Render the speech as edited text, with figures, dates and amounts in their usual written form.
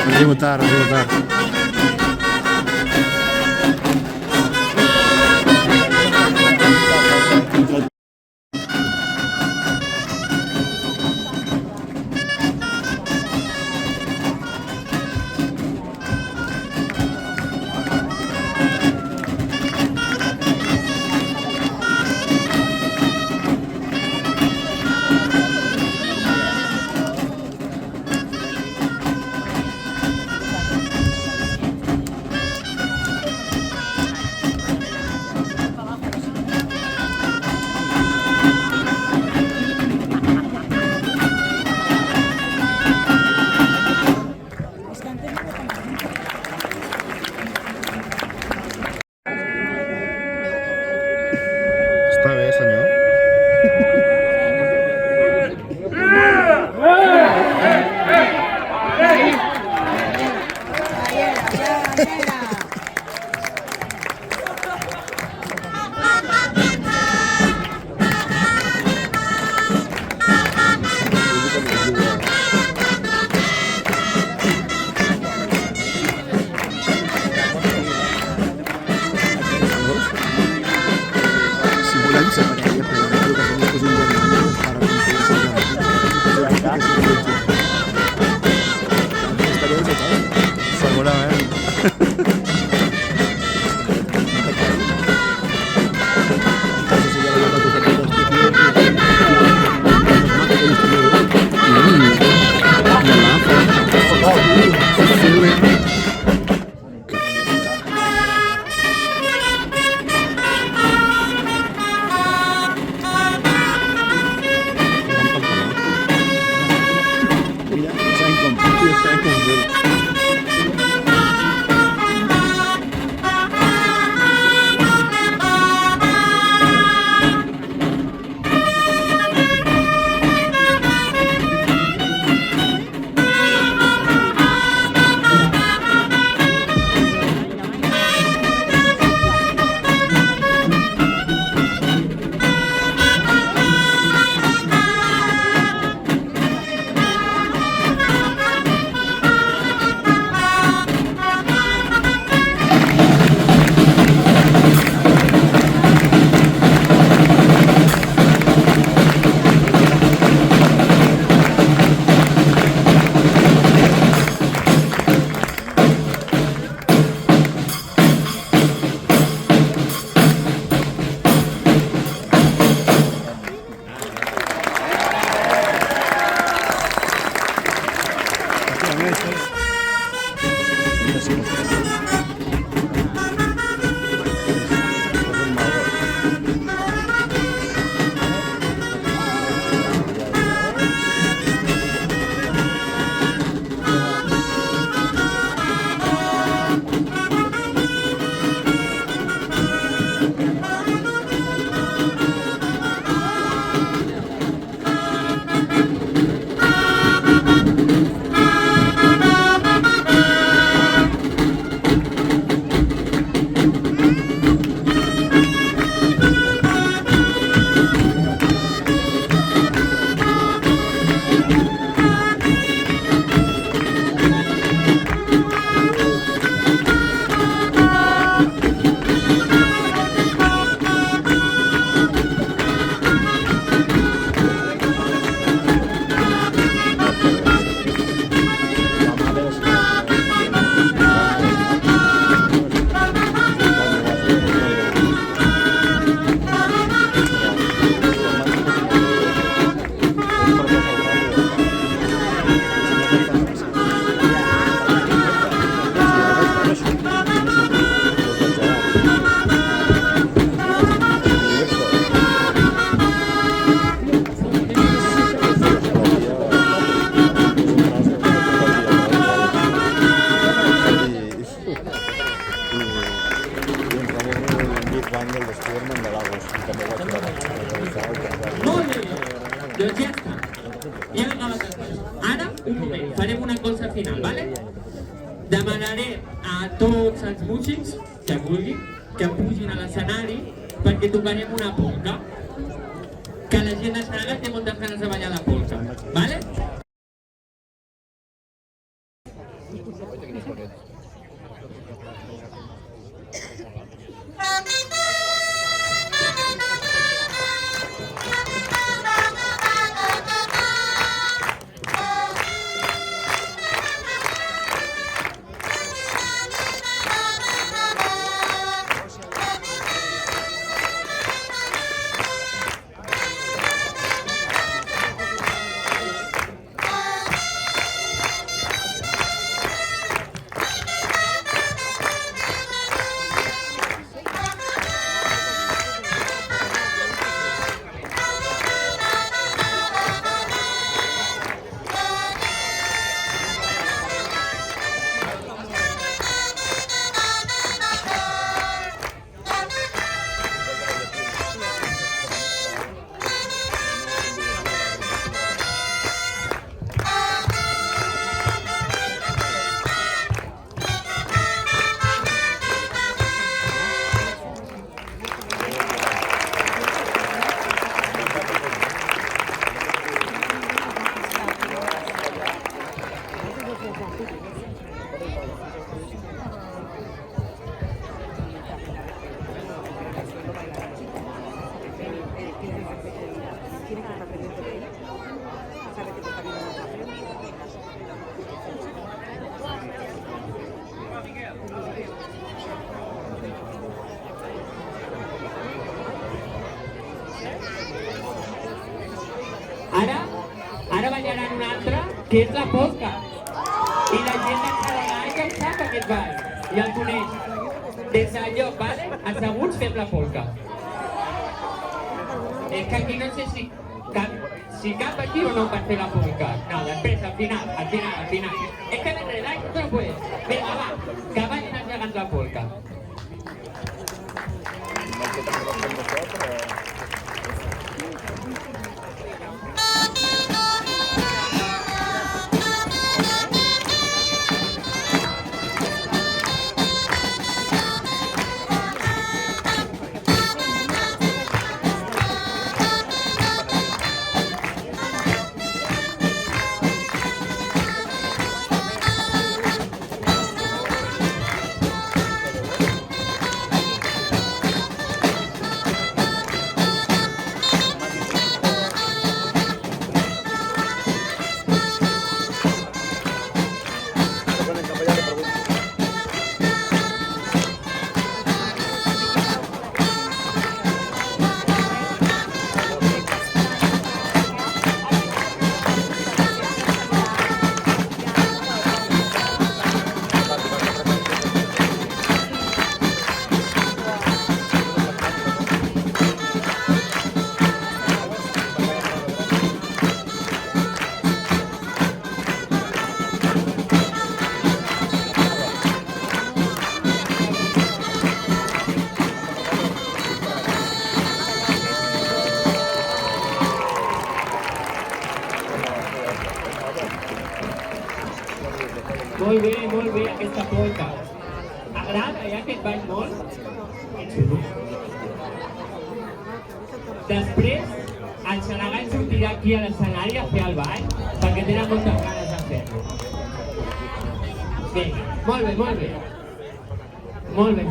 Arribo tard, arribo tard. Està bé, senyor. Si volem ser parella, però no crec que seria cosí germana para construir ser estaria desatat. Segurament. Doncs ja està. Ja hem acabat el cas. Ara, un moment, farem una cosa final, ¿vale? Demanaré a tots els músics que vulguin que pugin a l'escenari perquè tocarem una polca. Que la gent de Sanaga té moltes ganes de ballar la polca, ¿vale? Ara ballaran una altra, que és la polca. I la gent de Xarangai ja ho sap, aquest ball. Ja el coneix. Des del lloc, vale? Asseguts fem la polca. És que aquí no sé si cap aquí o no per fer la polca. No, després, al final. És que d'enredar no ho puedes. Vinga, va, que ballin els gegants la polca. Molt bé, aquesta polca. Agrada, aquest ball molt? Després, el Xarangai sortirà aquí a l'escenari a fer el ball, perquè tenen moltes ganes de fer-lo. Bé, molt bé. Molt bé.